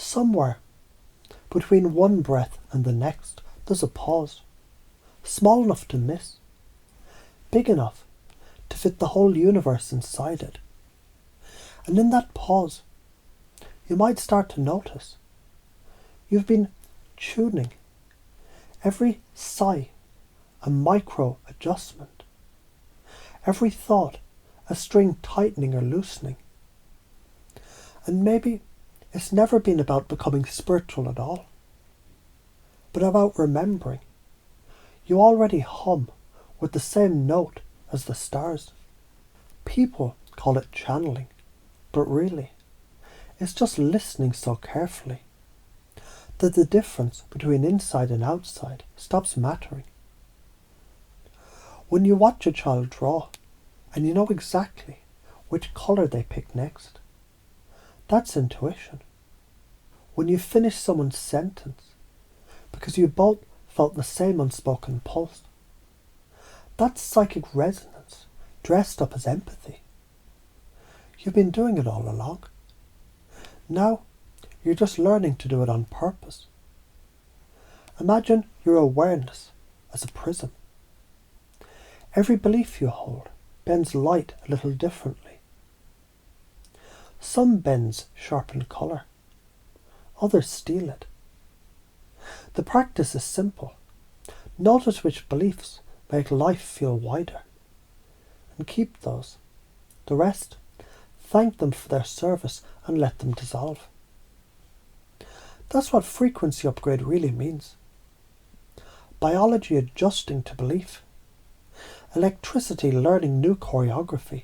Somewhere between one breath and the next, there's a pause, small enough to miss, big enough to fit the whole universe inside it. And in that pause, you might start to notice you've been tuning every sigh a micro adjustment, every thought a string tightening or loosening. And maybe it's never been about becoming spiritual at all, but about remembering you already hum with the same note as the stars. People call it channeling, but really, it's just listening so carefully that the difference between inside and outside stops mattering. When you watch a child draw, and you know exactly which colour they pick next, that's intuition. When you finish someone's sentence, because you both felt the same unspoken pulse, that's psychic resonance dressed up as empathy. You've been doing it all along. Now you're just learning to do it on purpose. Imagine your awareness as a prism. Every belief you hold bends light a little differently. Some bends sharpen colour, others steal it. The practice is simple. Notice which beliefs make life feel wider, and keep those. The rest, thank them for their service and let them dissolve. That's what frequency upgrade really means. Biology adjusting to belief. Electricity learning new choreography.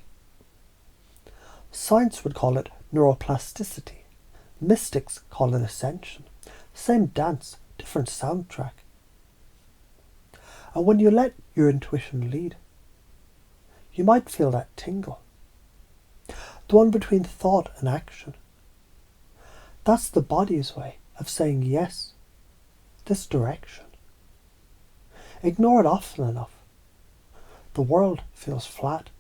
Science would call it neuroplasticity. Mystics call it ascension. Same dance, different soundtrack. And when you let your intuition lead, you might feel that tingle. The one between thought and action. That's the body's way of saying yes, this direction. Ignore it often enough. The world feels flat.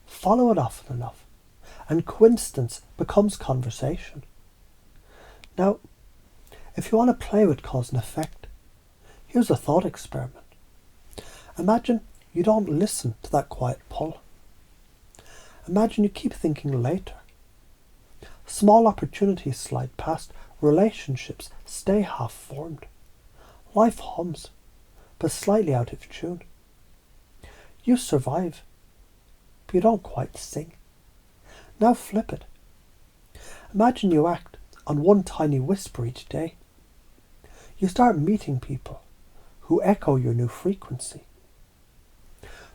Follow it often enough, and coincidence becomes conversation. Now, if you want to play with cause and effect, here's a thought experiment. Imagine you don't listen to that quiet pull. Imagine you keep thinking later. Small opportunities slide past, relationships stay half-formed. Life hums, but slightly out of tune. You survive, but you don't quite sing. Now flip it. Imagine you act on one tiny whisper each day. You start meeting people who echo your new frequency.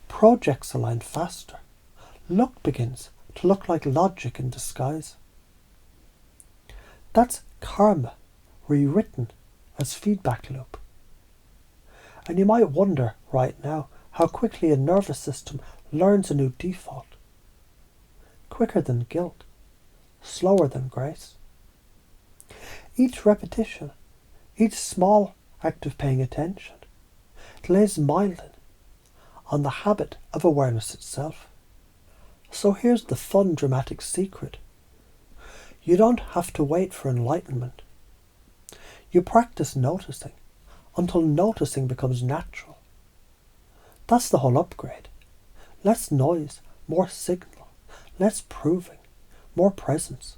Projects align faster. Luck begins to look like logic in disguise. That's karma rewritten as feedback loop. And you might wonder right now how quickly a nervous system learns a new default. Quicker than guilt, slower than grace. Each repetition, each small act of paying attention, it lays myelin on the habit of awareness itself. So here's the fun, dramatic secret. You don't have to wait for enlightenment. You practice noticing until noticing becomes natural. That's the whole upgrade. Less noise, more signal, less proving, more presence.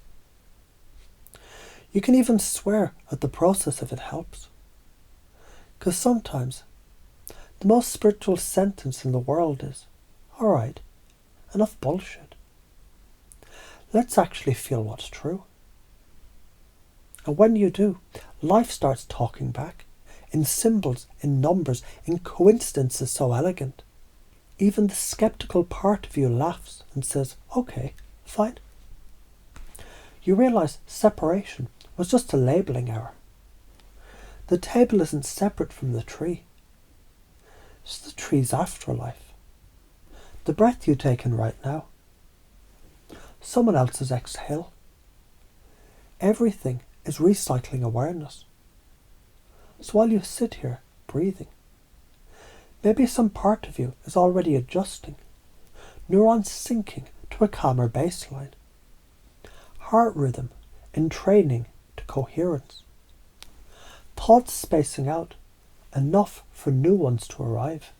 You can even swear at the process if it helps. Because sometimes the most spiritual sentence in the world is, all right, enough bullshit. Let's actually feel what's true. And when you do, life starts talking back, in symbols, in numbers, in coincidences so elegant. Even the skeptical part of you laughs and says, okay, fine. You realise separation was just a labelling error. The table isn't separate from the tree. It's the tree's afterlife. The breath you take in right now. Someone else's exhale. Everything is recycling awareness. So while you sit here breathing, maybe some part of you is already adjusting, neurons syncing to a calmer baseline, heart rhythm in training to coherence. Thoughts spacing out, enough for new ones to arrive.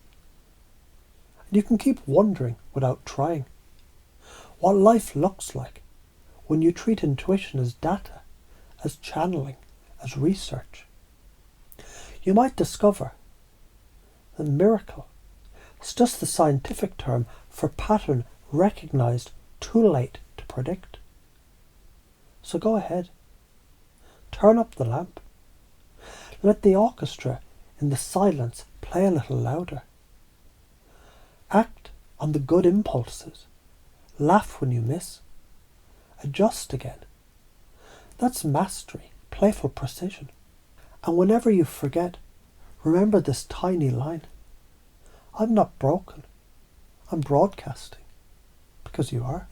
And you can keep wondering without trying what life looks like when you treat intuition as data, as channeling, as research. You might discover that miracle is just the scientific term for pattern recognized too late to predict. So go ahead, turn up the lamp. Let the orchestra in the silence play a little louder. Act on the good impulses. Laugh when you miss. Adjust again. That's mastery, playful precision. And whenever you forget, remember this tiny line. I'm not broken. I'm broadcasting. Because you are.